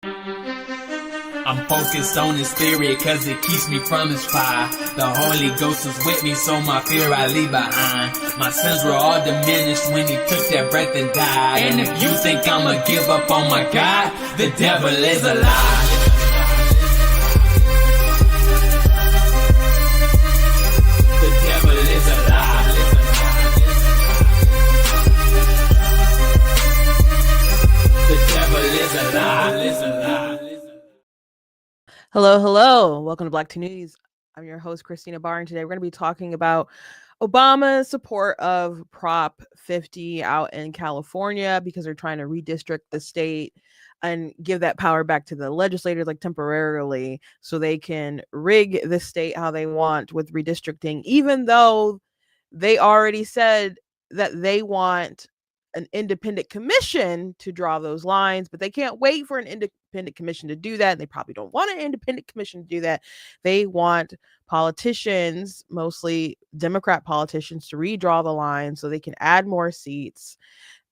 I'm focused on his spirit cause it keeps me from his fire. The Holy Ghost is with me, so my fear I leave behind. My sins were all diminished when he took that breath and died. And if you think I'ma give up on my God, the devil is a lie. The devil is a lie. The devil is a lie. Hello, hello. Welcome to Black Tea News. I'm your host, Christina Barr, and today we're going to be talking about Obama's support of Prop 50 out in California because they're trying to redistrict the state and give that power back to the legislators, like temporarily, so they can rig the state how they want with redistricting, even though they already said that they want an independent commission to draw those lines, but they can't wait for an independent commission to do that. And they probably don't want an independent commission to do that. They want politicians, mostly Democrat politicians, to redraw the line so they can add more seats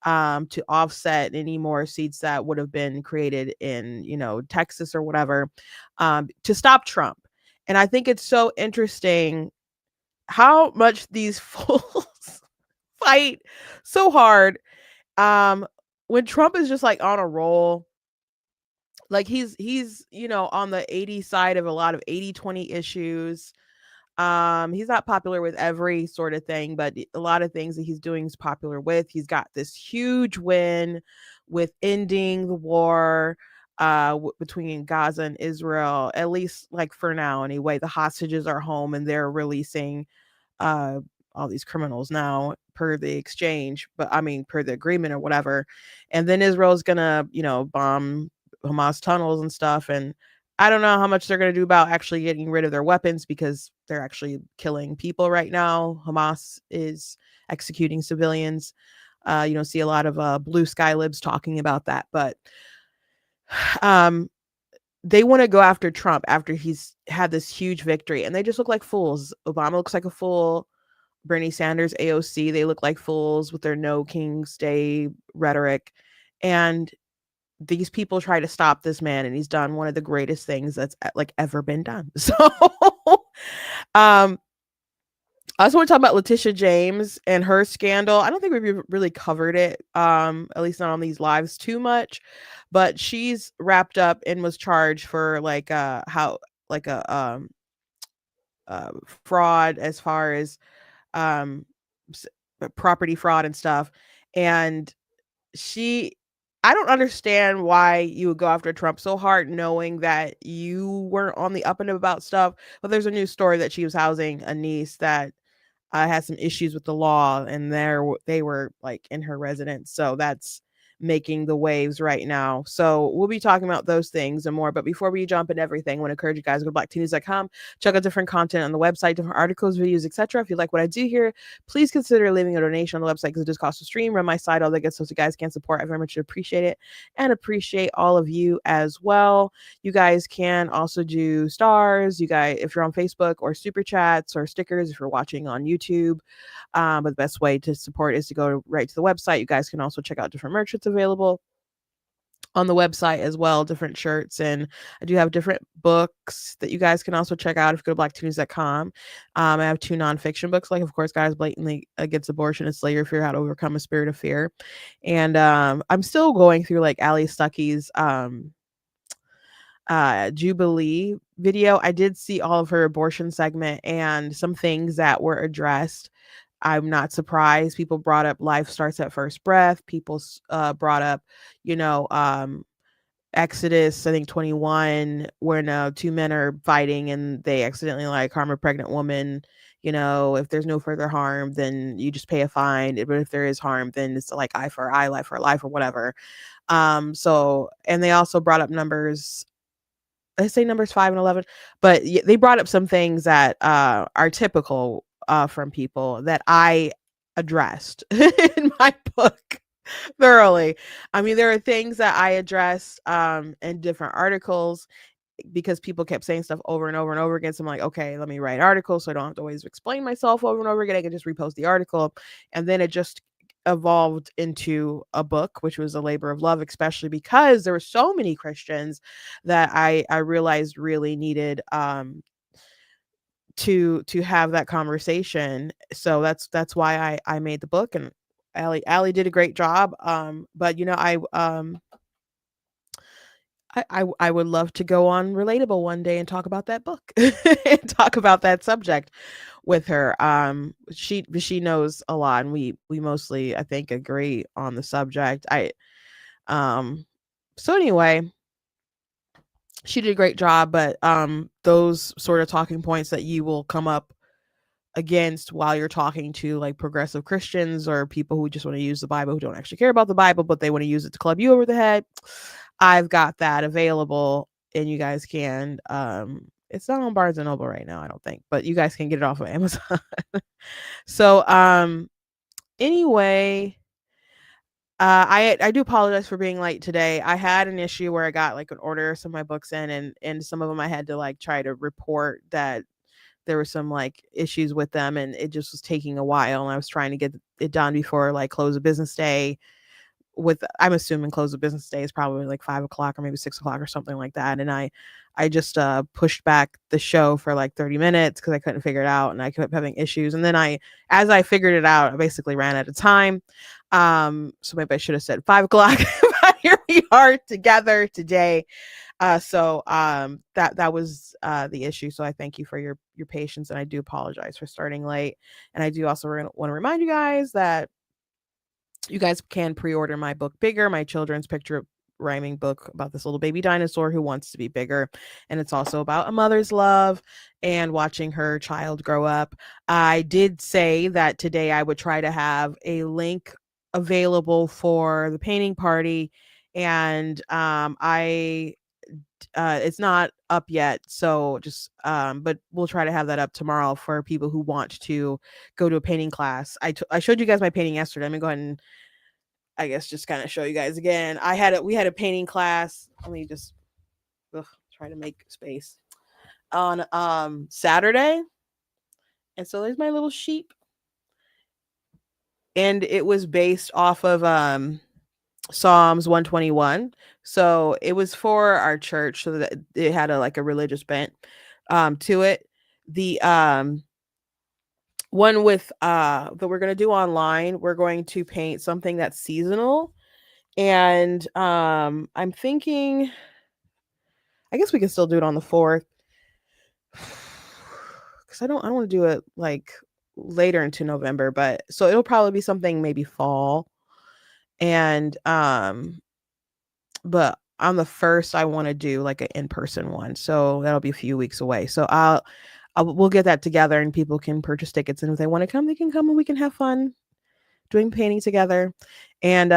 to offset any more seats that would have been created in, Texas or whatever, to stop Trump. And I think it's so interesting how much these fools fight so hard when Trump is just like on a roll. Like he's on the 80 side of a lot of 80-20 issues. He's not popular with every sort of thing, but a lot of things that he's doing is popular with. He's got this huge win with ending the war between Gaza and Israel, at least like for now anyway. The hostages are home and they're releasing all these criminals now per the exchange, but I mean per the agreement or whatever. And then Israel's gonna, bomb Hamas tunnels and stuff. And I don't know how much they're gonna do about actually getting rid of their weapons because they're actually killing people right now. Hamas is executing civilians. You don't see a lot of blue sky libs talking about that, but they want to go after Trump after he's had this huge victory, and they just look like fools. Obama looks like a fool. Bernie Sanders, AOC, they look like fools with their No King's Day rhetoric. And these people try to stop this man, and he's done one of the greatest things that's like ever been done. So I also want to talk about Letitia James and her scandal. I don't think we've really covered it, at least not on these lives too much, but she's wrapped up and was charged for fraud as far as um property fraud and stuff. And I don't understand why you would go after Trump so hard knowing that you weren't on the up and about stuff. But there's a news story that she was housing a niece that had some issues with the law, and they were like in her residence. So that's making the waves right now. So we'll be talking about those things and more. But before we jump into everything, I want to encourage you guys to go to blacktnews.com, check out different content on the website, different articles, videos, etc. If you like what I do here, please consider leaving a donation on the website because it does cost to stream, run my site, all that good stuff. So you guys can support. I very much appreciate it and appreciate all of you as well. You guys can also do stars. You guys, if you're on Facebook, or super chats or stickers if you're watching on YouTube. But the best way to support is to go right to the website. You guys can also check out different merch that's available on the website as well, different shirts. And I do have different books that you guys can also check out if you go to blacktnews.com. I have 2 nonfiction books, like, of course, Guys Blatantly Against Abortion and Slay Your Fear, How to Overcome a Spirit of Fear. And I'm still going through like Ali Stuckey's Jubilee video. I did see all of her abortion segment and some things that were addressed. I'm not surprised. People brought up life starts at first breath. People brought up, Exodus, I think 21, where 2 men are fighting and they accidentally like harm a pregnant woman. If there's no further harm, then you just pay a fine. But if there is harm, then it's like eye for eye, life for life, or whatever. So, and they also brought up numbers. I say numbers 5 and 11, but they brought up some things that are typical from people that I addressed in my book thoroughly. I mean, there are things that I addressed in different articles because people kept saying stuff over and over and over again. So I'm like, okay, let me write articles so I don't have to always explain myself over and over again. I can just repost the article. And then it just evolved into a book, which was a labor of love, especially because there were so many Christians that I realized really needed to have that conversation. So that's why I made the book, and Allie did a great job. But I would love to go on Relatable one day and talk about that book and talk about that subject with her. She knows a lot, and we mostly, I think, agree on the subject. Um so anyway, she did a great job, but those sort of talking points that you will come up against while you're talking to like progressive Christians or people who just want to use the Bible, who don't actually care about the Bible, but they want to use it to club you over the head. I've got that available, and you guys can it's not on Barnes and Noble right now, I don't think, but you guys can get it off of Amazon. So anyway, I do apologize for being late today. I had an issue where I got like an order some of my books in, and some of them I had to like try to report that there were some like issues with them, and it just was taking a while, and I was trying to get it done before like close of business day. With I'm assuming close of business day is probably like 5 o'clock or maybe 6 o'clock or something like that, and I just pushed back the show for like 30 minutes because I couldn't figure it out, and I kept having issues, and then as I figured it out, I basically ran out of time. So maybe I should have said 5 o'clock. But here we are together today. That was the issue. So I thank you for your patience, and I do apologize for starting late. And I do also want to remind you guys that you guys can pre-order my book Bigger, my children's picture rhyming book about this little baby dinosaur who wants to be bigger, and it's also about a mother's love and watching her child grow up. I did say that today I would try to have a link available for the painting party, and it's not up yet, so just but we'll try to have that up tomorrow for people who want to go to a painting class. I showed you guys my painting yesterday. I'm gonna go ahead and I guess just kind of show you guys again. We had a painting class. Let me just try to make space on Saturday. And so there's my little sheep. And it was based off of Psalms 121. So it was for our church, so that it had a religious bent to it. The one with that we're going to do online, we're going to paint something that's seasonal. And I'm thinking, I guess we can still do it on the 4th, because I don't want to do it like later into November, but so it'll probably be something maybe fall. And but on the 1st I want to do like an in-person one, so that'll be a few weeks away. So we'll get that together, and people can purchase tickets, and if they want to come, they can come, and we can have fun doing painting together. And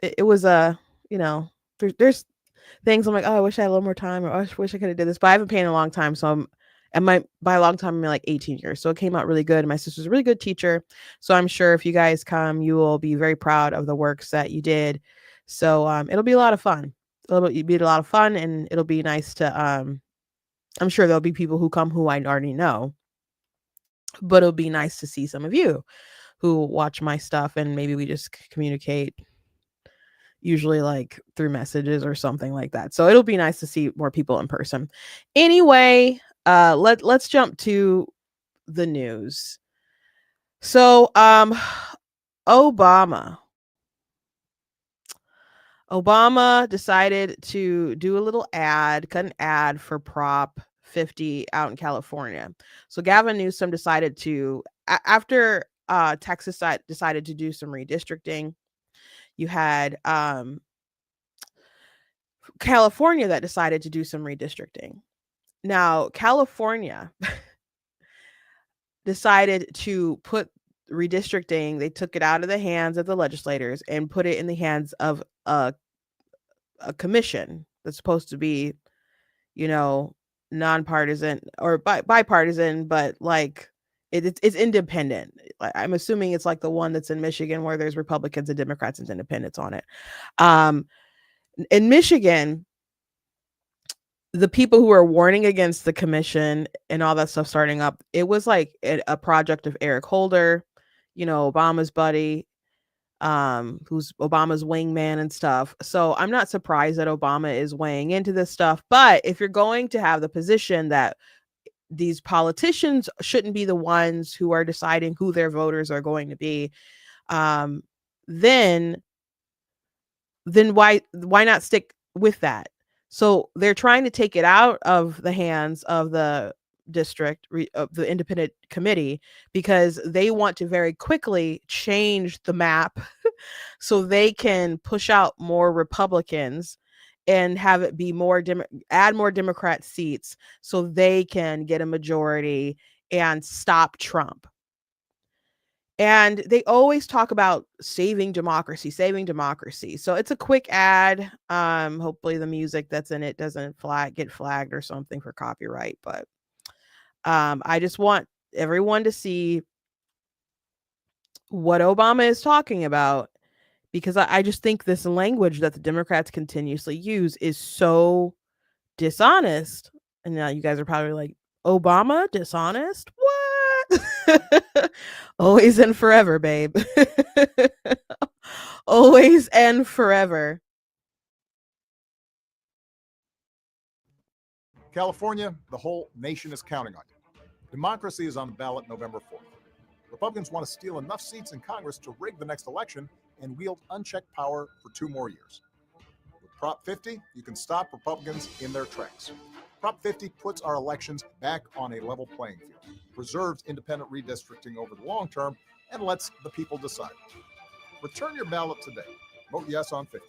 it was there's things I'm like, oh, I wish I had a little more time, or I wish I could have did this, but I haven't painted in a long time, so by a long time I mean like 18 years, so it came out really good. My sister's a really good teacher, so I'm sure if you guys come, you will be very proud of the works that you did. So it'll be a lot of fun. It'll be a lot of fun, and it'll be nice to I'm sure there'll be people who come who I already know, but it'll be nice to see some of you who watch my stuff, and maybe we just communicate, usually like through messages or something like that. So it'll be nice to see more people in person. Anyway, let's jump to the news. So Obama decided to do a little cut an ad for Prop 50 out in California. So Gavin Newsom decided to, after Texas decided to do some redistricting, you had California that decided to do some redistricting. Now, California decided to put redistricting, they took it out of the hands of the legislators and put it in the hands of a commission that's supposed to be, nonpartisan or bipartisan, but like it's independent. I'm assuming it's like the one that's in Michigan, where there's Republicans and Democrats and independents on it. In Michigan, the people who are warning against the commission and all that stuff starting up, it was like a project of Eric Holder, Obama's buddy, who's Obama's wingman and stuff. So I'm not surprised that Obama is weighing into this stuff. But if you're going to have the position that these politicians shouldn't be the ones who are deciding who their voters are going to be, um, then why not stick with that? So they're trying to take it out of the hands of the of the independent committee, because they want to very quickly change the map so they can push out more Republicans and have it be add more Democrat seats so they can get a majority and stop Trump. And they always talk about saving democracy, saving democracy. So it's a quick ad. Hopefully the music that's in it doesn't get flagged or something for copyright. But I just want everyone to see what Obama is talking about, because I just think this language that the Democrats continuously use is so dishonest. And now you guys are probably like, Obama dishonest? What? Always and forever, babe. Always and forever. California, the whole nation is counting on you. Democracy is on the ballot November 4th. Republicans want to steal enough seats in Congress to rig the next election and wield unchecked power for 2 more years. With Prop 50, you can stop Republicans in their tracks. Prop 50 puts our elections back on a level playing field, preserves independent redistricting over the long term, and lets the people decide. Return your ballot today. Vote yes on 50.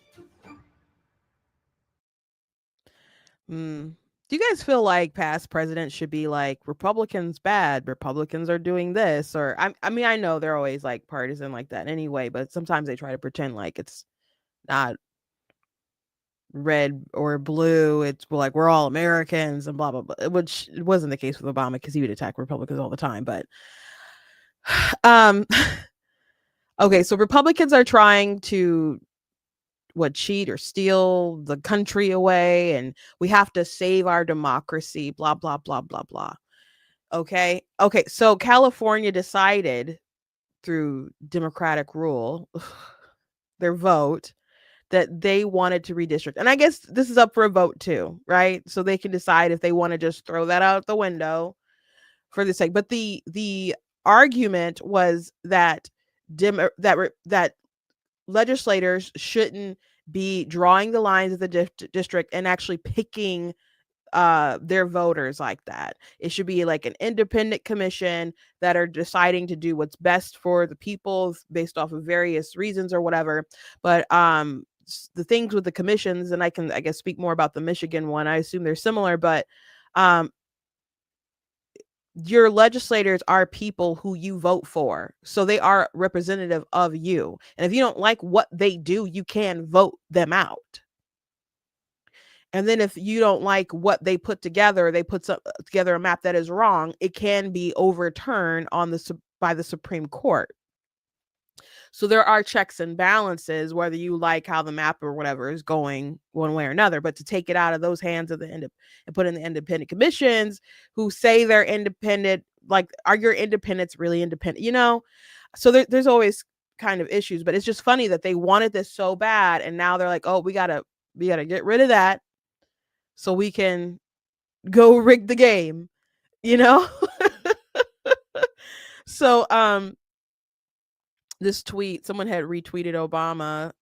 Do you guys feel like past presidents should be like, Republicans bad, Republicans are doing this? Or I mean, I know they're always like partisan like that anyway, but sometimes they try to pretend like it's not red or blue. It's like we're all Americans and blah blah blah, which wasn't the case with Obama, because he would attack Republicans all the time. But okay, so Republicans are trying to cheat or steal the country away, and we have to save our democracy, blah blah blah blah blah. Okay, so California decided through democratic rule, their vote, that they wanted to redistrict. And I guess this is up for a vote too, right? So they can decide if they want to just throw that out the window for the sake. But the argument was that that legislators shouldn't be drawing the lines of the district and actually picking their voters like that. It should be like an independent commission that are deciding to do what's best for the people based off of various reasons or whatever. But the things with the commissions, and I guess speak more about the Michigan one, I assume they're similar, but your legislators are people who you vote for. So they are representative of you. And if you don't like what they do, you can vote them out. And then if you don't like what they put together, they put together a map that is wrong, it can be overturned by the Supreme Court. So there are checks and balances, whether you like how the map or whatever is going one way or another. But to take it out of those hands of and put in the independent commissions who say they're independent, like, are your independents really independent? So there's always kind of issues. But it's just funny that they wanted this so bad, and now they're like, oh, we gotta get rid of that so we can go rig the game, So this tweet, someone had retweeted Obama,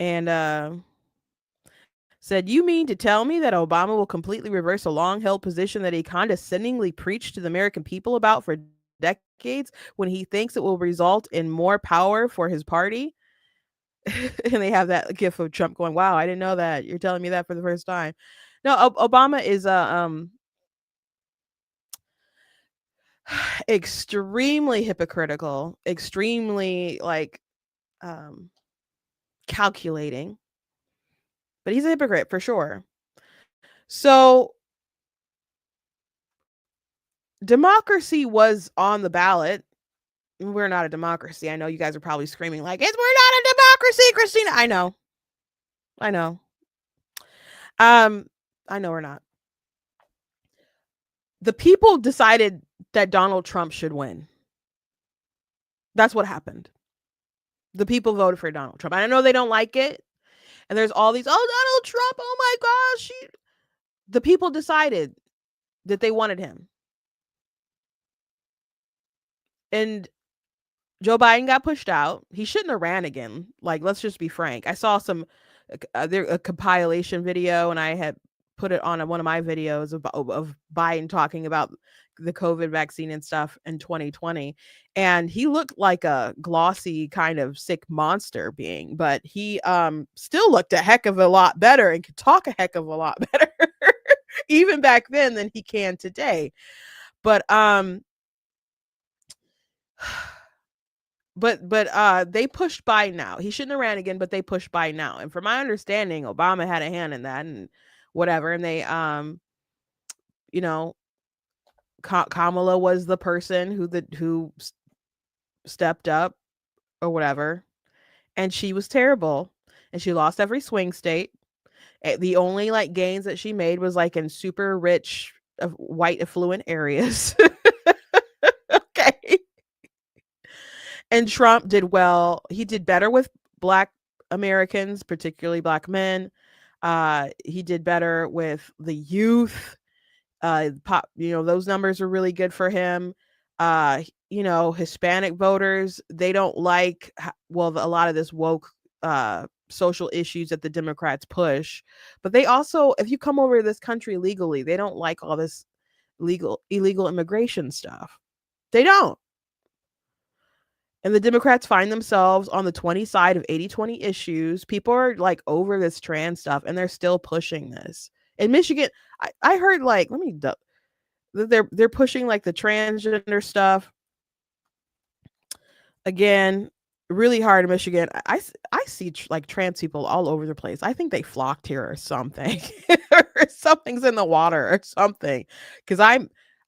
and said, "You mean to tell me that Obama will completely reverse a long-held position that he condescendingly preached to the American people about for decades when he thinks it will result in more power for his party?" And they have that gif of Trump going, "Wow, I didn't know that. You're telling me that for the first time." No, Obama is extremely hypocritical, extremely calculating, but he's a hypocrite for sure. So democracy was on the ballot. We're not a democracy. I know you guys are probably screaming like, we're not a democracy, Christina. I know I know we're not. The people decided that Donald Trump should win. That's what happened. The people voted for Donald Trump. I know they don't like it. And there's all these, oh, Donald Trump, oh my gosh. The people decided that they wanted him. And Joe Biden got pushed out. He shouldn't have ran again. Like, let's just be frank. I saw a compilation video, and I had put it on one of my videos of Biden talking about the COVID vaccine and stuff in 2020. And he looked like a glossy kind of sick monster being, but he still looked a heck of a lot better and could talk a heck of a lot better even back then than he can today. But they pushed Biden out. He shouldn't have ran again, but they pushed Biden out. And from my understanding, Obama had a hand in that and whatever. And they, Kamala was the person who stepped up or whatever. And she was terrible. And she lost every swing state. The only like gains that she made was like in super rich, white affluent areas. Okay. And Trump did well. He did better with Black Americans, particularly Black men. He did better with the youth. Those numbers are really good for him. Hispanic voters, they don't like, a lot of this woke social issues that the Democrats push. But they also, if you come over to this country legally, they don't like all this illegal immigration stuff. They don't. And the Democrats find themselves on the 20 side of 80-20 issues. People are like over this trans stuff, and they're still pushing this. In Michigan, I heard like, they're pushing like the transgender stuff. Again, really hard in Michigan. I see like trans people all over the place. I think they flocked here or something. Or something's in the water or something. Because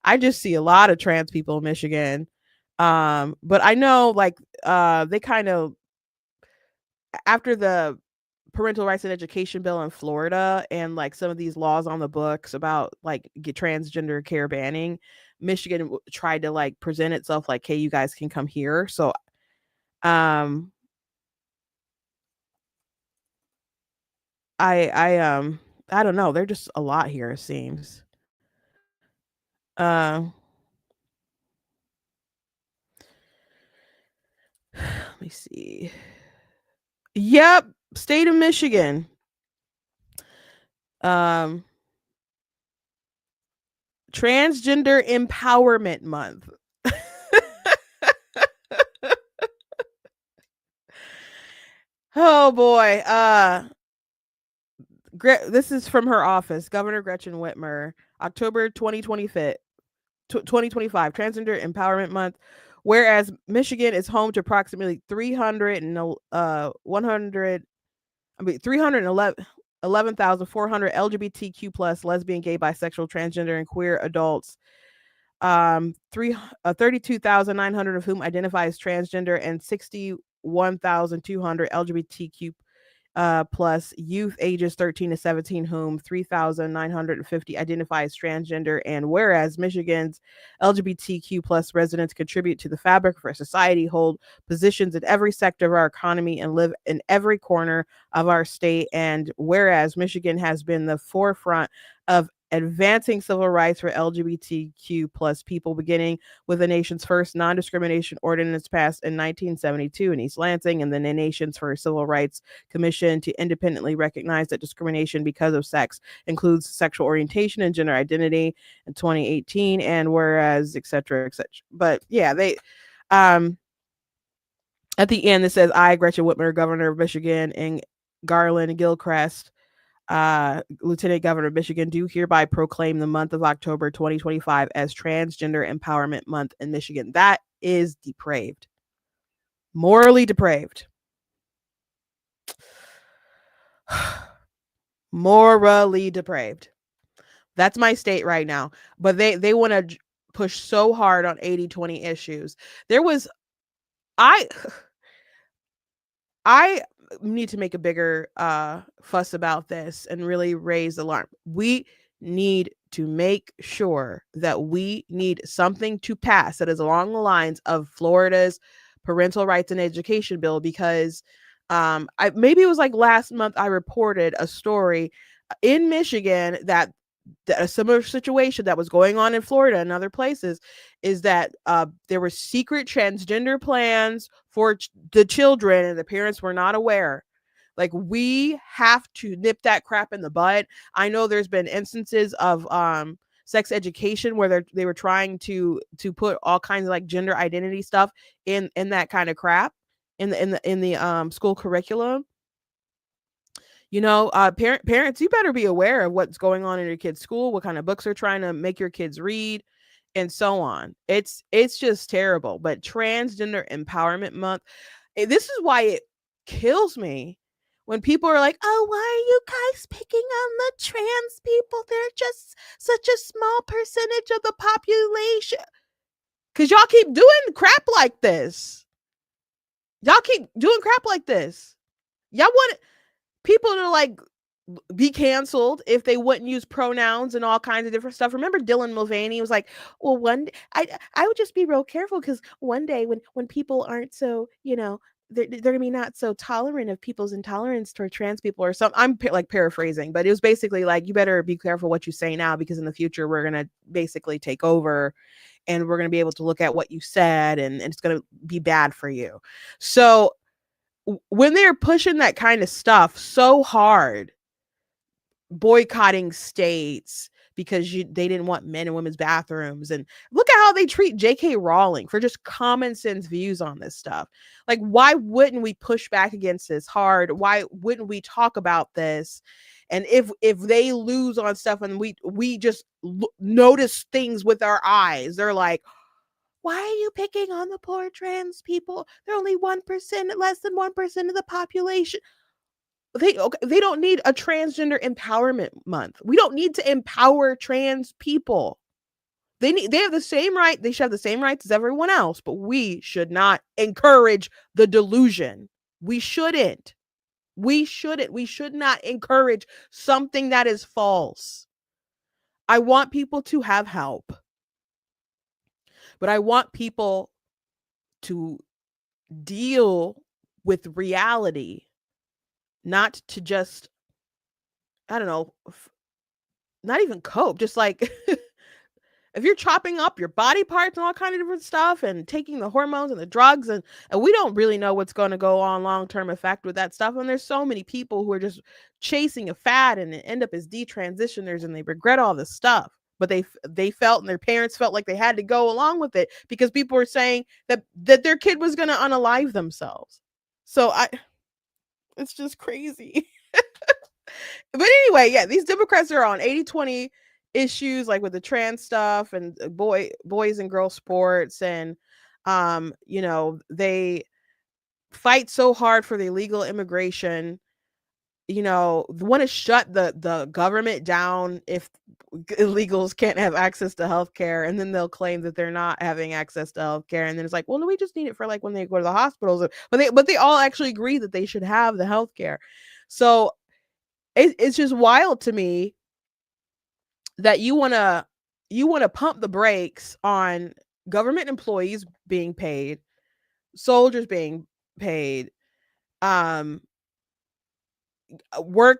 I just see a lot of trans people in Michigan. But I know like they kind of, after the parental rights and education bill in Florida and like some of these laws on the books about like transgender care banning, Michigan tried to like present itself like, hey, you guys can come here. So I don't know, they're just a lot here, it seems. Let me see. Yep, state of Michigan. Transgender Empowerment Month. Oh boy. This is from her office, Governor Gretchen Whitmer, October 2025, Transgender Empowerment Month. Whereas Michigan is home to approximately 311,400 LGBTQ plus lesbian, gay, bisexual, transgender, and queer adults. 32,900 of whom identify as transgender, and 61,200 LGBTQ plus youth ages 13 to 17, whom 3,950 identify as transgender. And whereas Michigan's LGBTQ plus residents contribute to the fabric of our society, hold positions in every sector of our economy, and live in every corner of our state. And whereas Michigan has been the forefront of advancing civil rights for LGBTQ plus people, beginning with the nation's first non-discrimination ordinance passed in 1972 in East Lansing, and then the nation's first civil rights commission to independently recognize that discrimination because of sex includes sexual orientation and gender identity in 2018, and whereas et cetera. But yeah, they at the end it says, I, Gretchen Whitmer, Governor of Michigan, and Garland Gilchrist, Lieutenant Governor of Michigan, do hereby proclaim the month of October 2025 as Transgender Empowerment Month in Michigan. That is depraved. Morally depraved. Morally depraved. That's my state right now. But they want to push so hard on 80-20 issues. I need to make a bigger fuss about this and really raise alarm. We need to make sure that we need something to pass that is along the lines of Florida's parental rights and education bill, because maybe it was like last month I reported a story in Michigan that a similar situation that was going on in Florida and other places, is that there were secret transgender plans for the children and the parents were not aware. Like, we have to nip that crap in the bud. I know there's been instances of sex education where they were trying to put all kinds of like gender identity stuff in that kind of crap in the school curriculum. You know, parents, you better be aware of what's going on in your kid's school, what kind of books they're trying to make your kids read, and so on. It's just terrible. But Transgender Empowerment Month, this is why it kills me when people are like, oh, why are you guys picking on the trans people? They're just such a small percentage of the population. Because y'all keep doing crap like this. Y'all keep doing crap like this. Y'all want people to like be canceled if they wouldn't use pronouns and all kinds of different stuff. Remember Dylan Mulvaney was like, well, I would just be real careful because one day when people aren't so, you know, they're gonna be not so tolerant of people's intolerance toward trans people or something. I'm like paraphrasing, but it was basically like, you better be careful what you say now, because in the future we're gonna basically take over and we're gonna be able to look at what you said and it's gonna be bad for you. So when they're pushing that kind of stuff so hard, boycotting states because they didn't want men in women's bathrooms, and look at how they treat J.K. Rowling for just common sense views on this stuff. Like, why wouldn't we push back against this hard? Why wouldn't we talk about this? And if they lose on stuff and we just notice things with our eyes, they're like, why are you picking on the poor trans people? They're only 1%, less than 1% of the population. They don't need a transgender empowerment month. We don't need to empower trans people. They have the same right. They should have the same rights as everyone else, but we should not encourage the delusion. We shouldn't. We should not encourage something that is false. I want people to have help, but I want people to deal with reality, not to just, I don't know, not even cope, just like if you're chopping up your body parts and all kind of different stuff and taking the hormones and the drugs, and we don't really know what's going to go on long-term effect with that stuff. And there's so many people who are just chasing a fad and end up as detransitioners and they regret all this stuff. But they felt, and their parents felt like they had to go along with it because people were saying that their kid was going to unalive themselves. So it's just crazy. But anyway, yeah, these Democrats are on 80-20 issues, like with the trans stuff and boys and girls sports, and you know, they fight so hard for the illegal immigration. You know, want to shut the government down if illegals can't have access to healthcare, and then they'll claim that they're not having access to healthcare, and then it's like, well, no, we just need it for like when they go to the hospitals, but they all actually agree that they should have the healthcare. So it's just wild to me that you want to pump the brakes on government employees being paid, soldiers being paid, work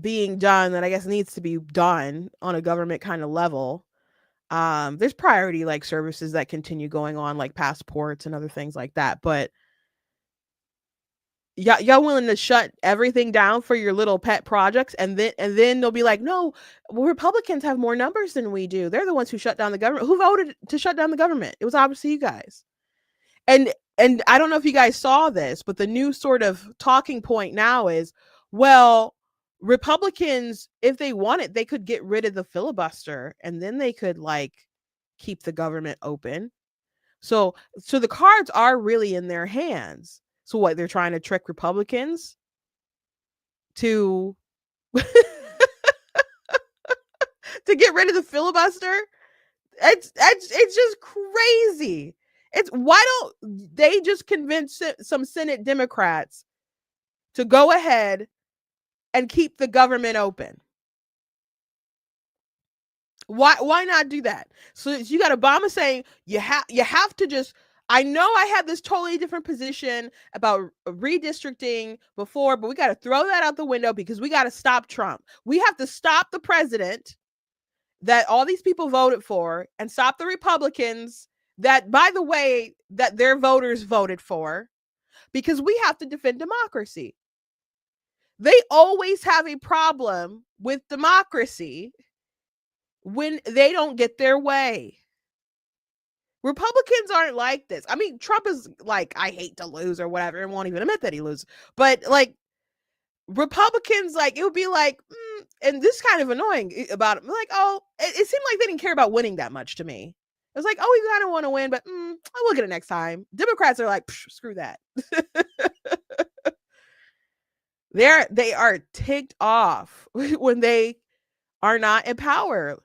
being done that I guess needs to be done on a government kind of level. There's priority like services that continue going on, like passports and other things like that, but y'all willing to shut everything down for your little pet projects, and then they'll be like, no, well, Republicans have more numbers than we do. They're the ones who shut down the government. Who voted to shut down the government? It was obviously you guys. And I don't know if you guys saw this, but the new sort of talking point now is, well, Republicans, if they wanted, they could get rid of the filibuster and then they could like keep the government open. So the cards are really in their hands. So what, they're trying to trick Republicans to to get rid of the filibuster? It's just crazy. It's, why don't they just convince some Senate Democrats to go ahead and keep the government open? Why not do that? So you got Obama saying you have to just. I know I had this totally different position about redistricting before, but we got to throw that out the window because we got to stop Trump. We have to stop the president that all these people voted for and stop the Republicans that, by the way, that their voters voted for, because we have to defend democracy. They always have a problem with democracy when they don't get their way. Republicans aren't like this. I mean, Trump is like, I hate to lose or whatever, and won't even admit that he loses. But like Republicans, like it would be like, and this is kind of annoying about it. Like, oh, it seemed like they didn't care about winning that much to me. It was like, oh, we kind of want to win, but I'll look at it next time. Democrats are like, screw that. They are ticked off when they are not in power.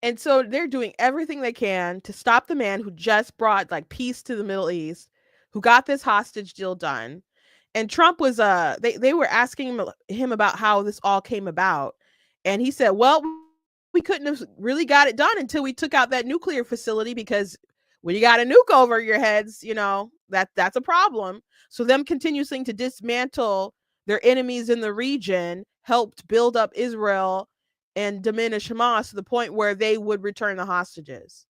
And so they're doing everything they can to stop the man who just brought like peace to the Middle East, who got this hostage deal done. And Trump was they were asking him about how this all came about. And he said, well, we couldn't have really got it done until we took out that nuclear facility, because when you got a nuke over your heads, you know, that's a problem. So them continuing to dismantle their enemies in the region helped build up Israel and diminish Hamas to the point where they would return the hostages.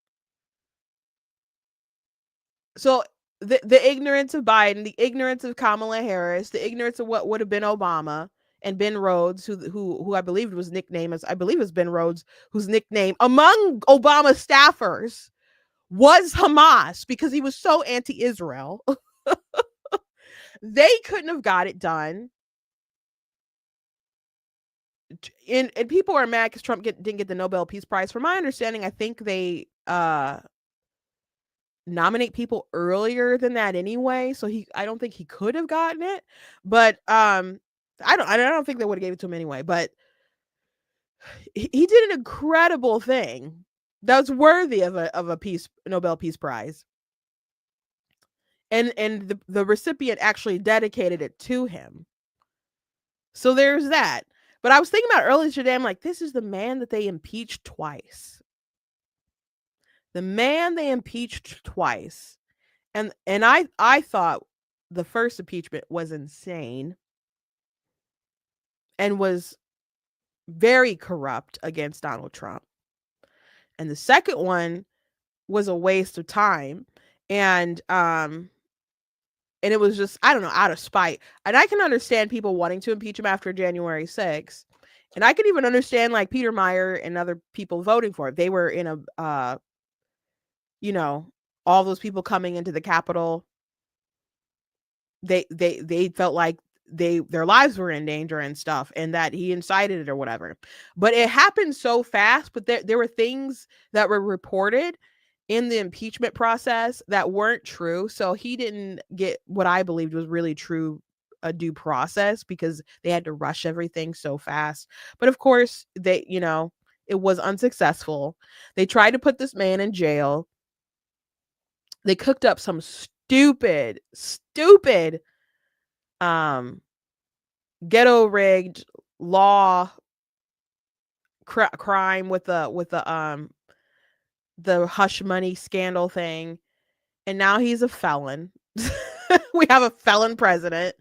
So the ignorance of Biden, the ignorance of Kamala Harris, the ignorance of what would have been Obama and Ben Rhodes, who I believe was nicknamed as, I believe it was Ben Rhodes, whose nickname among Obama staffers was Hamas because he was so anti-Israel. They couldn't have got it done. And people are mad because Trump didn't get the Nobel Peace Prize. From my understanding, I think they nominate people earlier than that anyway. So I don't think he could have gotten it. But I don't think they would have gave it to him anyway. But he did an incredible thing that's worthy of a Nobel Peace Prize. And the recipient actually dedicated it to him. So there's that. But I was thinking about earlier today, I'm like, this is the man that they impeached twice. The man they impeached twice. And I thought the first impeachment was insane and was very corrupt against Donald Trump. And the second one was a waste of time. And it was just, I don't know, out of spite. And I can understand people wanting to impeach him after January 6th. And I can even understand like Peter Meyer and other people voting for it. They were in a, you know, all those people coming into the Capitol. They felt like their lives were in danger and stuff, and that he incited it or whatever. But it happened so fast. But there were things that were reported in the impeachment process that weren't true. So he didn't get what I believed was really true, a due process, because they had to rush everything so fast. But of course, they, you know, it was unsuccessful. They tried to put this man in jail. They cooked up some stupid ghetto rigged law crime with the hush money scandal thing, and now he's a felon. We have a felon president,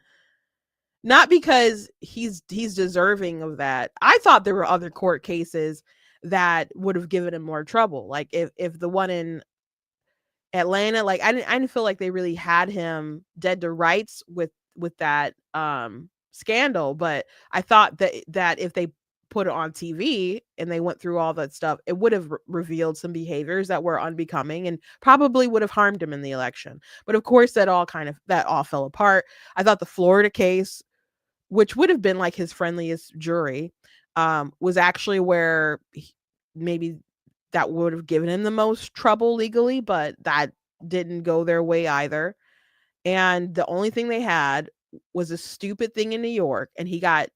not because he's deserving of that. I thought there were other court cases that would have given him more trouble, like if the one in Atlanta, like I didn't feel like they really had him dead to rights with that scandal. But I thought that if they put it on TV and they went through all that stuff, it would have revealed some behaviors that were unbecoming and probably would have harmed him in the election. But of course, that all fell apart. I thought the Florida case, which would have been like his friendliest jury, was actually where maybe that would have given him the most trouble legally, but that didn't go their way either. And the only thing they had was a stupid thing in New York, and he got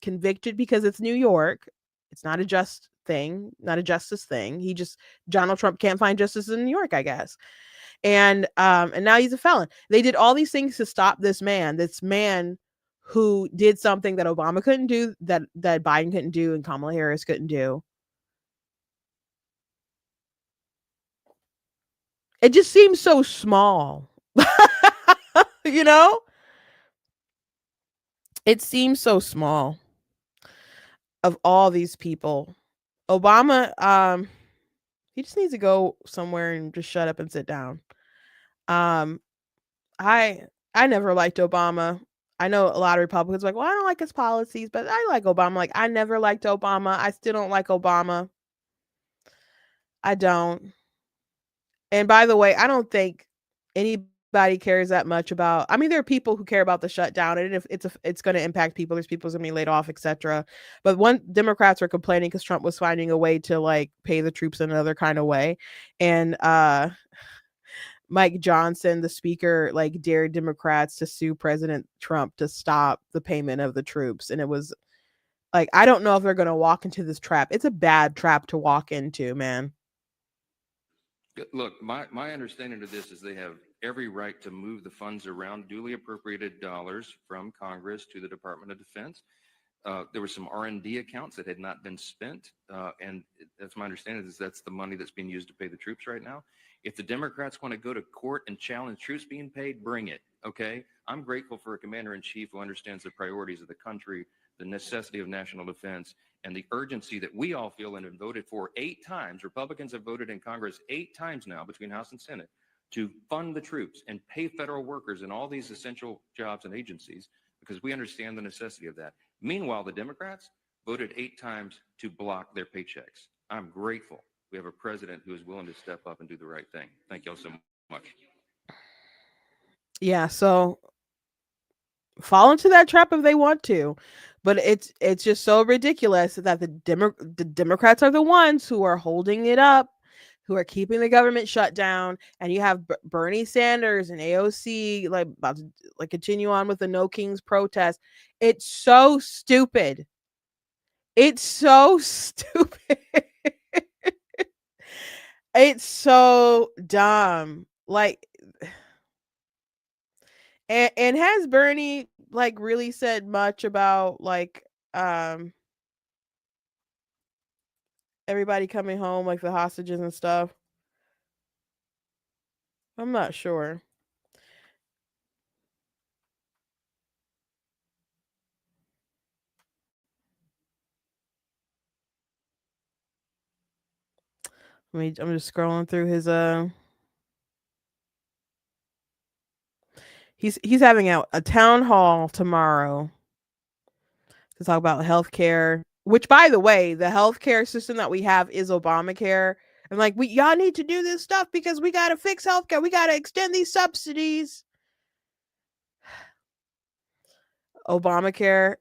convicted because it's New York. It's not a justice thing. Donald Trump can't find justice in New York, I guess. And now he's a felon. They did all these things to stop this man who did something that Obama couldn't do, that Biden couldn't do, and Kamala Harris couldn't do. It just seems so small. You know? It seems so small of all these people. Obama, he just needs to go somewhere and just shut up and sit down. Um, I never liked Obama. I know a lot of Republicans are like, well, I don't like his policies, but I like Obama. Like, I never liked Obama. I still don't like Obama. I don't. And by the way, I don't think anybody cares that much about. I mean, there are people who care about the shutdown, and if it's going to impact people, there's people who's going to be laid off, etc. But one, Democrats were complaining because Trump was finding a way to like pay the troops in another kind of way, and Mike Johnson, the speaker, like dared Democrats to sue President Trump to stop the payment of the troops, and it was like, I don't know if they're going to walk into this trap. It's a bad trap to walk into, man. Look, my understanding of this is they have every right to move the funds around, duly appropriated dollars from Congress to the Department of Defense. There were some R&D accounts that had not been spent, and that's my understanding is that's the money that's being used to pay the troops right now. If the Democrats want to go to court and challenge troops being paid, bring it, okay? I'm grateful for a commander-in-chief who understands the priorities of the country, the necessity of national defense, and the urgency that we all feel and have voted for 8 times. Republicans have voted in Congress 8 times now between House and Senate to fund the troops and pay federal workers in all these essential jobs and agencies because we understand the necessity of that. Meanwhile, the Democrats voted 8 times to block their paychecks. I'm grateful we have a president who is willing to step up and do the right thing. Thank y'all so much. Yeah, so fall into that trap if they want to, but it's just so ridiculous that the Democrats are the ones who are holding it up, who are keeping the government shut down, and you have Bernie Sanders and AOC like about to like continue on with the No Kings protest. It's so stupid. It's so stupid. It's so dumb. Like, and has Bernie like really said much about like everybody coming home, like the hostages and stuff? I'm not sure. I mean, I'm just scrolling through his he's having a town hall tomorrow to talk about healthcare, which by the way, the healthcare system that we have is Obamacare. And like, y'all need to do this stuff because we got to fix healthcare. We got to extend these subsidies. Obamacare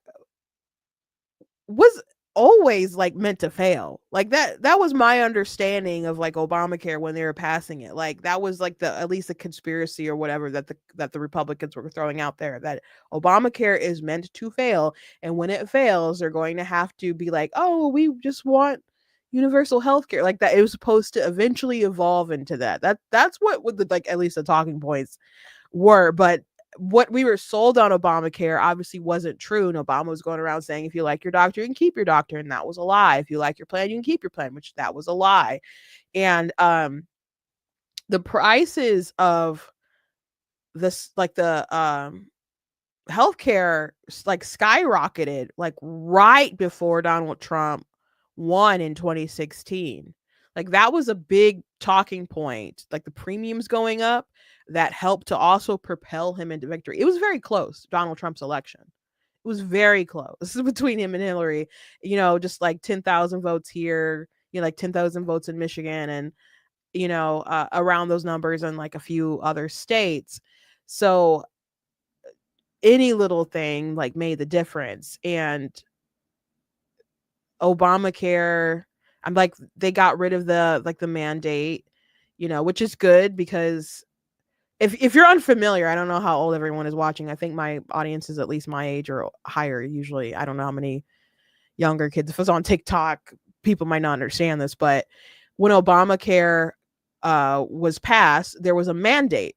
was always like meant to fail. Like that was my understanding of like Obamacare when they were passing it. Like that was like the at least a conspiracy or whatever that the Republicans were throwing out there, that Obamacare is meant to fail, and when it fails they're going to have to be like, oh, we just want universal health care. Like that, it was supposed to eventually evolve into that's what would the like at least the talking points were. But what we were sold on Obamacare obviously wasn't true. And Obama was going around saying, if you like your doctor, you can keep your doctor. And that was a lie. If you like your plan, you can keep your plan, which that was a lie. And the prices of this, like the healthcare, like skyrocketed like right before Donald Trump won in 2016. Like that was a big talking point, like the premiums going up, that helped to also propel him into victory. It was very close, Donald Trump's election. It was very close between him and Hillary, just like 10,000 votes here, like 10,000 votes in Michigan, and, around those numbers and like a few other states. So any little thing like made the difference. And Obamacare, I'm like, they got rid of the mandate, which is good because if you're unfamiliar, I don't know how old everyone is watching. I think my audience is at least my age or higher usually. I don't know how many younger kids. If it's on TikTok, people might not understand this, but when Obamacare was passed, there was a mandate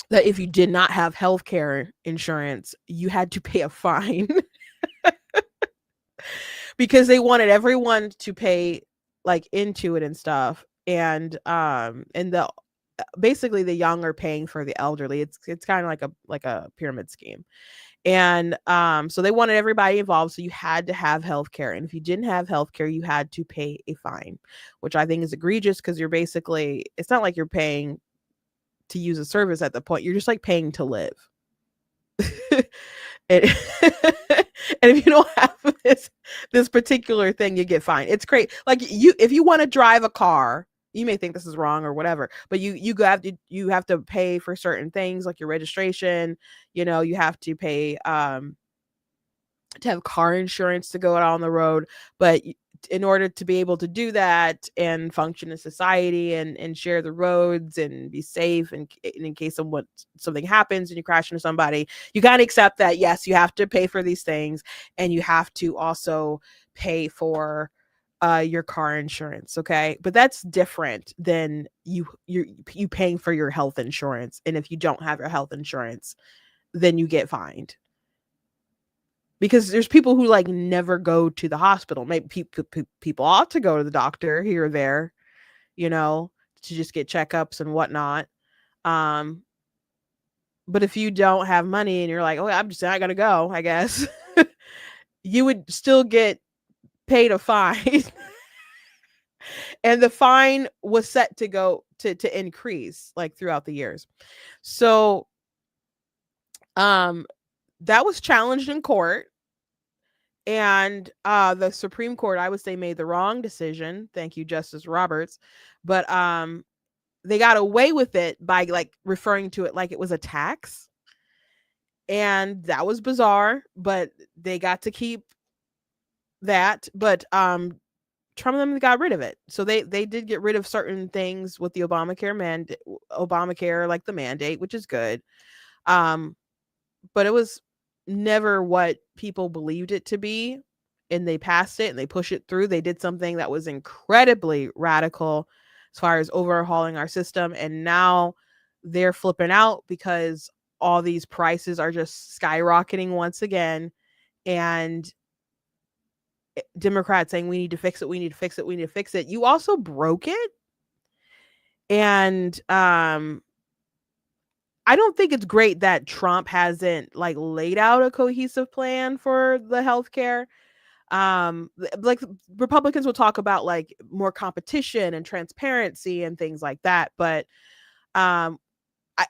that if you did not have health care insurance, you had to pay a fine because they wanted everyone to pay like into it and stuff. And the basically the young are paying for the elderly. It's kind of like a pyramid scheme. And so they wanted everybody involved, so you had to have health care, and if you didn't have health care, you had to pay a fine, which I think is egregious because you're basically, it's not like you're paying to use a service at the point, you're just like paying to live. and, and if you don't have this particular thing, you get fined. It's great. Like if you want to drive a car, you may think this is wrong or whatever, but you have to pay for certain things like your registration. You have to pay to have car insurance to go out on the road. But in order to be able to do that and function in society and share the roads and be safe, and in case something happens and you crash into somebody, you got to accept that, yes, you have to pay for these things, and you have to also pay for your car insurance. Okay. But that's different than you paying for your health insurance. And if you don't have your health insurance, then you get fined. Because there's people who like never go to the hospital. Maybe people ought to go to the doctor here or there, to just get checkups and whatnot. But if you don't have money and you're like, oh, I'm just not gonna go, I guess, you would still get paid a fine. And the fine was set to go to increase like throughout the years. So that was challenged in court. And the Supreme Court, I would say, made the wrong decision. Thank you, Justice Roberts. But they got away with it by like referring to it like it was a tax. And that was bizarre, but they got to keep that. But Trump and them got rid of it. So they did get rid of certain things with the Obamacare, like the mandate, which is good. But it was never what people believed it to be, and they passed it and they pushed it through. They did something that was incredibly radical as far as overhauling our system, and now they're flipping out because all these prices are just skyrocketing once again, and Democrats saying we need to fix it, we need to fix it, we need to fix it. You also broke it. And I don't think it's great that Trump hasn't like laid out a cohesive plan for the healthcare. Like Republicans will talk about like more competition and transparency and things like that. But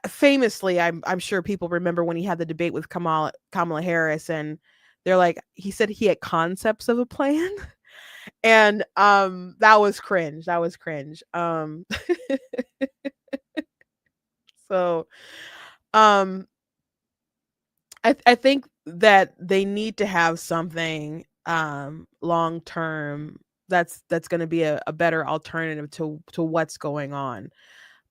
famously, I'm sure people remember when he had the debate with Kamala Harris, and they're like, he said he had concepts of a plan. And that was cringe. So I think that they need to have something long term that's going to be a better alternative to what's going on.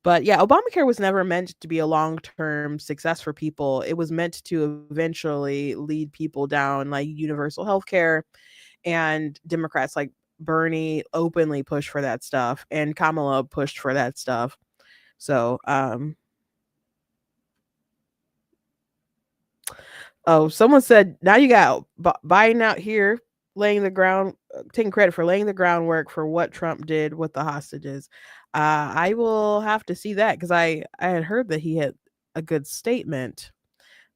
But yeah, Obamacare was never meant to be a long term success for people. It was meant to eventually lead people down like universal health care, and Democrats like Bernie openly pushed for that stuff, and Kamala pushed for that stuff. So oh, someone said now you got Biden out here laying the ground, taking credit for laying the groundwork for what Trump did with the hostages. I will have to see that, because I had heard that he had a good statement,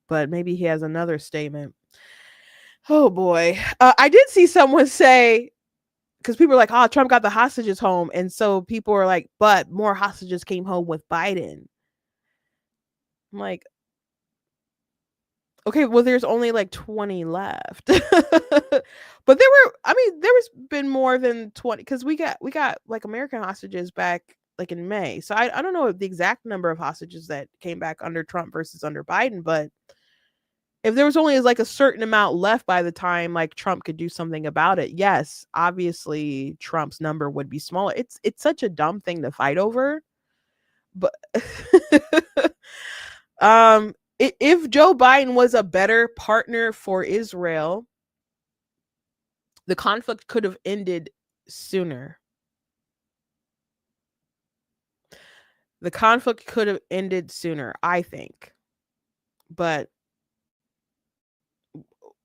but maybe he has another statement. Oh boy. I did see someone say, because people were like, oh, Trump got the hostages home. And so people were like, but more hostages came home with Biden. I'm like, okay, well, there's only like 20 left. But there was been more than 20, because we got like American hostages back like in May. So I don't know the exact number of hostages that came back under Trump versus under Biden, but if there was only like a certain amount left by the time like Trump could do something about it, yes, obviously Trump's number would be smaller. It's such a dumb thing to fight over. But if Joe Biden was a better partner for Israel, the conflict could have ended sooner. The conflict could have ended sooner, I think. But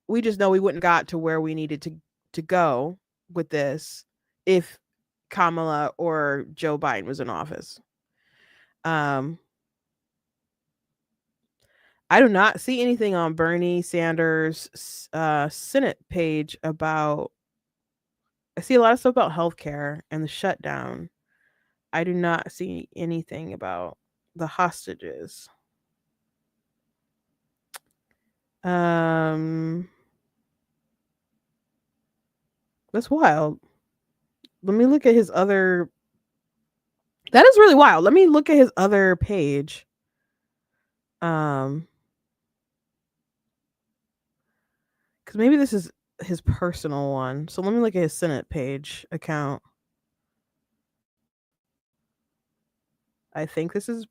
we just know we wouldn't got to where we needed to go with this if Kamala or Joe Biden was in office. I do not see anything on Bernie Sanders' Senate page about. I see a lot of stuff about healthcare and the shutdown. I do not see anything about the hostages. That's wild. Let me look at his other. That is really wild. Let me look at his other page. Because maybe this is his personal one. So let me look at his Senate page account. I think this is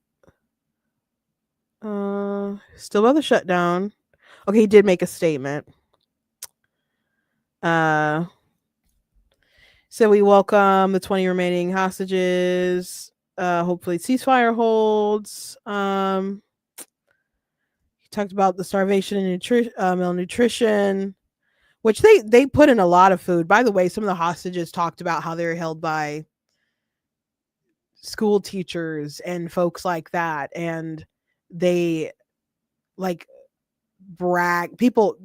still about the shutdown. Okay, he did make a statement. So we welcome the 20 remaining hostages. Hopefully ceasefire holds. He talked about the starvation and malnutrition, which they put in a lot of food. By the way, some of the hostages talked about how they're held by school teachers and folks like that, and they like people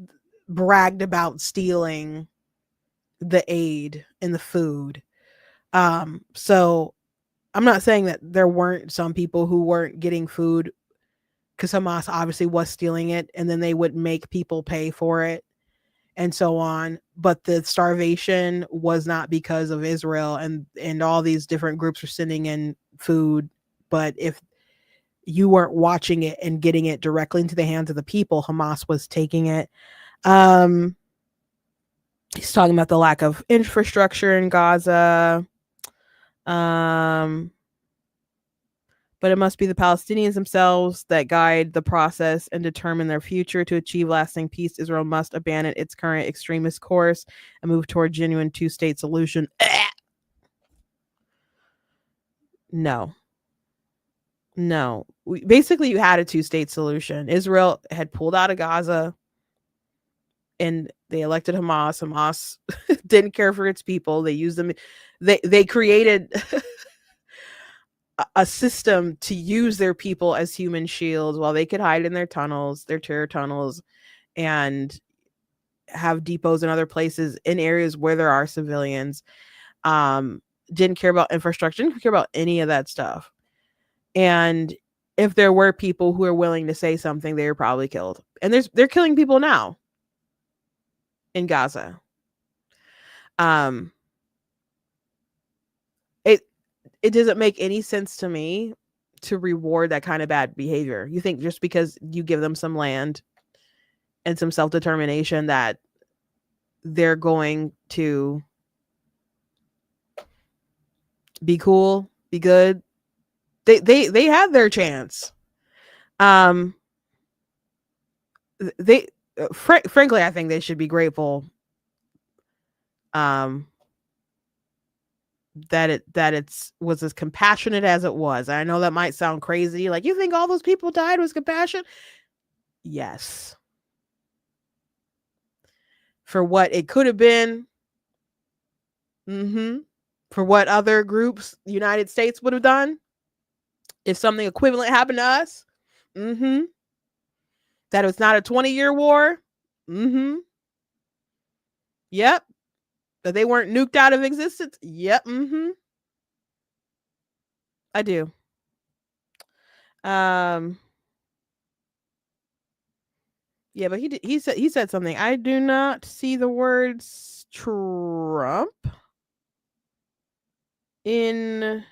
bragged about stealing the aid and the food. So I'm not saying that there weren't some people who weren't getting food, because Hamas obviously was stealing it, and then they would make people pay for it and so on. But the starvation was not because of Israel, and all these different groups were sending in food. But if you weren't watching it and getting it directly into the hands of the people, Hamas was taking it. He's talking about the lack of infrastructure in Gaza. But it must be the Palestinians themselves that guide the process and determine their future. To achieve lasting peace, Israel must abandon its current extremist course and move toward genuine two-state solution. No. Basically, you had a two-state solution. Israel had pulled out of Gaza, and they elected Hamas. Hamas didn't care for its people. They used them. They created a system to use their people as human shields while they could hide in their tunnels, their terror tunnels, and have depots in other places in areas where there are civilians. Didn't care about infrastructure, didn't care about any of that stuff. And if there were people who are willing to say something, they were probably killed. And they're killing people now in Gaza. It doesn't make any sense to me to reward that kind of bad behavior. You think just because you give them some land and some self-determination that they're going to be cool, be good? They had their chance. Frankly, I think they should be grateful that it was as compassionate as it was. I know that might sound crazy. Like, you think all those people died was compassion? Yes. For what it could have been. For what other groups the United States would have done if something equivalent happened to us. That it's not a 20-year war. Yep. That they weren't nuked out of existence. Yep. I do. Yeah, but he said something. I do not see the words Trump in.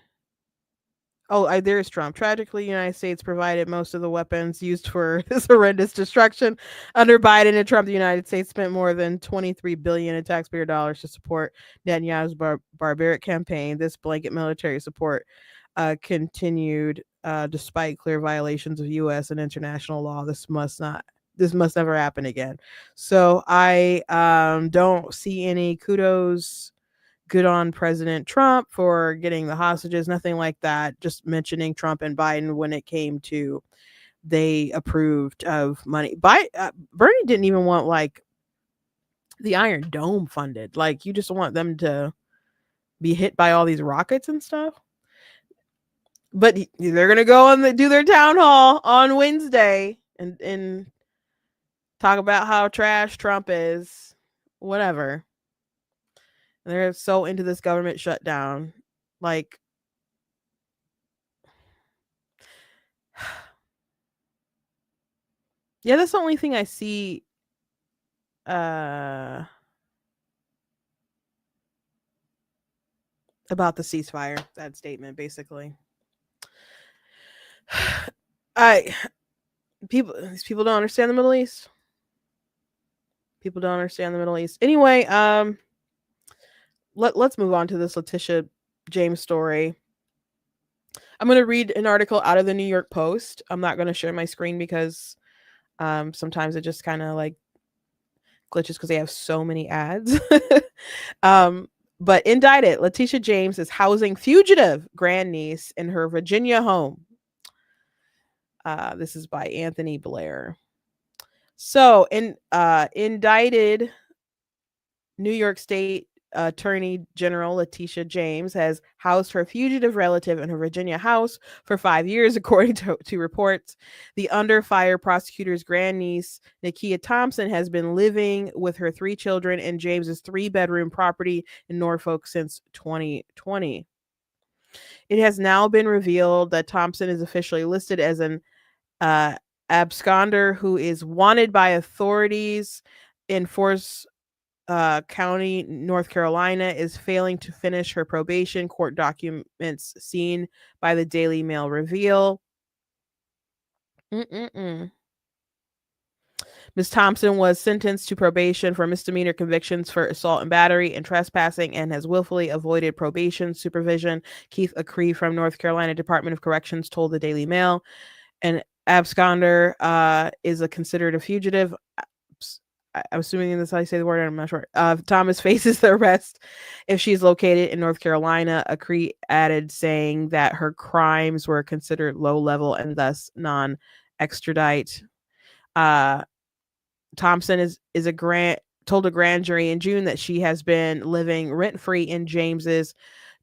Oh, there's Trump. Tragically, the United States provided most of the weapons used for this horrendous destruction. Under Biden and Trump, the United States spent more than $23 billion in taxpayer dollars to support Netanyahu's barbaric campaign. This blanket military support continued despite clear violations of U.S. and international law. This must never happen again. So I don't see any kudos good on President Trump for getting the hostages, nothing like that. Just mentioning Trump and Biden when it came to they approved of money. Bernie didn't even want like the Iron Dome funded. Like, you just want them to be hit by all these rockets and stuff. But they're gonna go and do their town hall on Wednesday and talk about how trash Trump is. Whatever. They're so into this government shutdown. Like, yeah, that's the only thing I see about the ceasefire, that statement, basically. These people don't understand the Middle East. People don't understand the Middle East. Anyway, let's move on to this Letitia James story. I'm going to read an article out of the New York Post. I'm not going to share my screen because sometimes it just kind of like glitches because they have so many ads. But indicted, Letitia James is housing fugitive grandniece in her Virginia home. This is by Anthony Blair. So, indicted New York State Attorney General Letitia James has housed her fugitive relative in her Virginia house for 5 years, according to reports. The under fire prosecutor's grandniece, Nakia Thompson, has been living with her 3 children in James's 3-bedroom property in Norfolk since 2020. It has now been revealed that Thompson is officially listed as an absconder who is wanted by authorities in Force County, North Carolina, is failing to finish her probation, court documents seen by the Daily Mail reveal. Ms. Thompson was sentenced to probation for misdemeanor convictions for assault and battery and trespassing and has willfully avoided probation supervision. Keith Acree from North Carolina Department of Corrections told the Daily Mail. An absconder is considered a fugitive. I'm assuming that's how you say the word. I'm not sure. Thomas faces the arrest if she's located in North Carolina. Acree added, saying that her crimes were considered low level and thus non-extradite. Thompson told a grand jury in June that she has been living rent-free in James's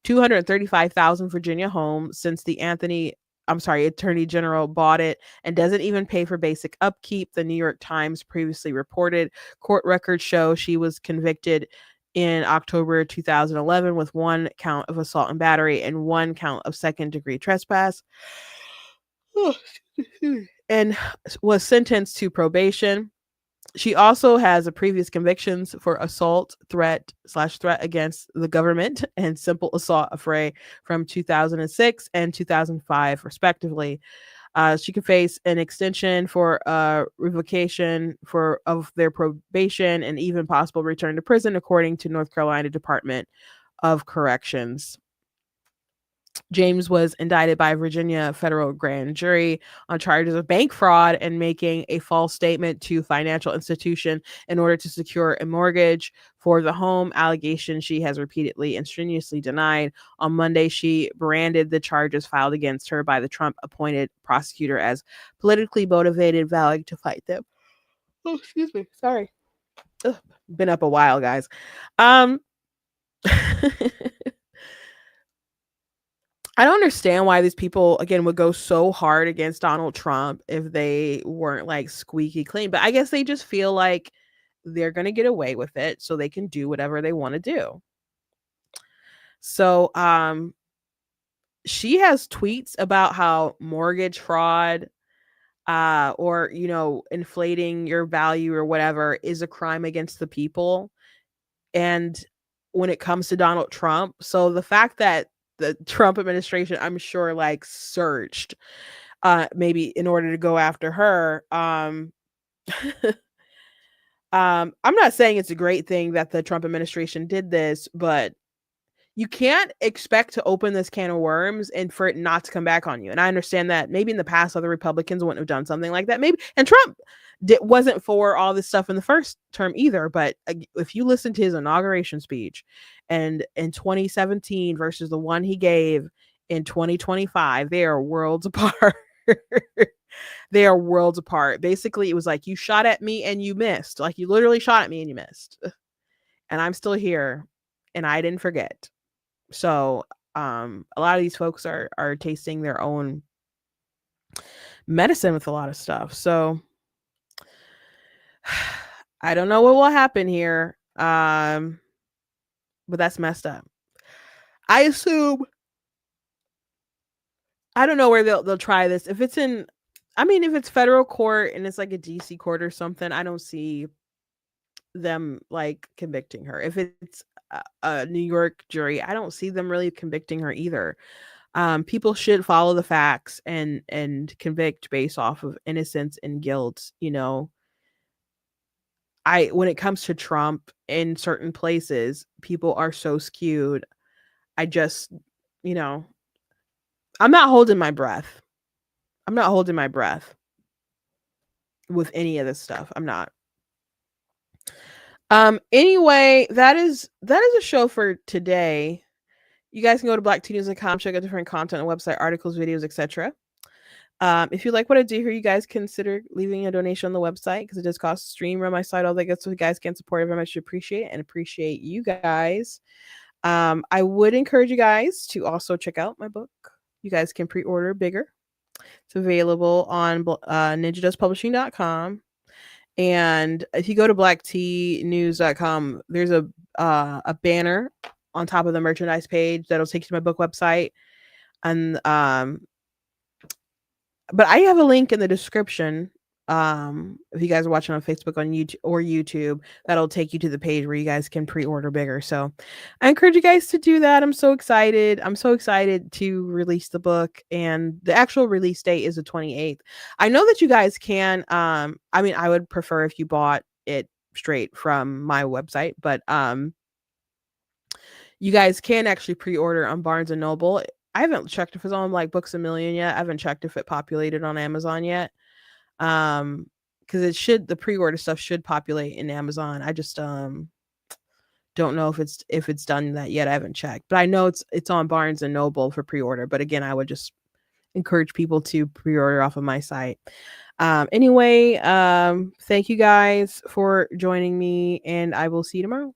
$235,000 Virginia home since the Attorney General bought it and doesn't even pay for basic upkeep, the New York Times previously reported. Court records show she was convicted in October 2011 with 1 count of assault and battery and 1 count of second-degree trespass, and was sentenced to probation. She also has previous convictions for assault, threat against the government, and simple assault affray from 2006 and 2005, respectively. She could face an extension for revocation of their probation and even possible return to prison, according to North Carolina Department of Corrections. James was indicted by a Virginia federal grand jury on charges of bank fraud and making a false statement to financial institution in order to secure a mortgage for the home, allegation she has repeatedly and strenuously denied. On Monday, she branded the charges filed against her by the Trump-appointed prosecutor as politically motivated, vowing to fight them. Oh, excuse me. Sorry. Ugh, been up a while, guys. I don't understand why these people, again, would go so hard against Donald Trump if they weren't like squeaky clean. But I guess they just feel like they're going to get away with it so they can do whatever they want to do. So she has tweets about how mortgage fraud or, inflating your value or whatever is a crime against the people. And when it comes to Donald Trump, so the fact that the Trump administration, I'm sure, like searched maybe in order to go after her. I'm not saying it's a great thing that the Trump administration did this, but you can't expect to open this can of worms and for it not to come back on you. And I understand that maybe in the past other Republicans wouldn't have done something like that. Maybe, and Trump wasn't for all this stuff in the first term either. But if you listen to his inauguration speech, and in 2017 versus the one he gave in 2025, they are worlds apart. They are worlds apart. Basically, it was like, you shot at me and you missed. Like, you literally shot at me and you missed. And I'm still here and I didn't forget. So a lot of these folks are tasting their own medicine with a lot of stuff. So I don't know what will happen here. But that's messed up. I assume, I don't know where they'll try this. If it's in, I mean, if it's federal court and it's like a DC court or something, I don't see them like convicting her. If it's a New York jury, I don't see them really convicting her either. People should follow the facts and convict based off of innocence and guilt. You know, when it comes to Trump in certain places, people are so skewed. I just, you know, I'm not holding my breath. I'm not holding my breath with any of this stuff. I'm not. Anyway, that is a show for today. You guys can go to blacktnews.com, check out different content on the website, articles, videos, etc. If you like what I do here, you guys consider leaving a donation on the website because it does cost to stream, run my site, all that good stuff. You guys can support it very much. Appreciate it and appreciate you guys. I would encourage you guys to also check out my book. You guys can pre-order Bigger. It's available on ninjadustpublishing.com. And if you go to blacktnews.com, there's a banner on top of the merchandise page that'll take you to my book website. And but I have a link in the description. If you guys are watching on Facebook, on YouTube, that'll take you to the page where you guys can pre-order Bigger. So I encourage you guys to do that. I'm so excited. I'm so excited to release the book, and the actual release date is the 28th. I know that you guys can, I mean, I would prefer if you bought it straight from my website, but you guys can actually pre-order on Barnes & Noble. I haven't checked if it's on like Books A Million yet. I haven't checked if it populated on Amazon yet. Because the pre-order stuff should populate in Amazon. I just don't know if it's done that yet. I haven't checked, but I know it's on Barnes & Noble for pre-order. But again, I would just encourage people to pre-order off of my site. Anyway, thank you guys for joining me, and I will see you tomorrow.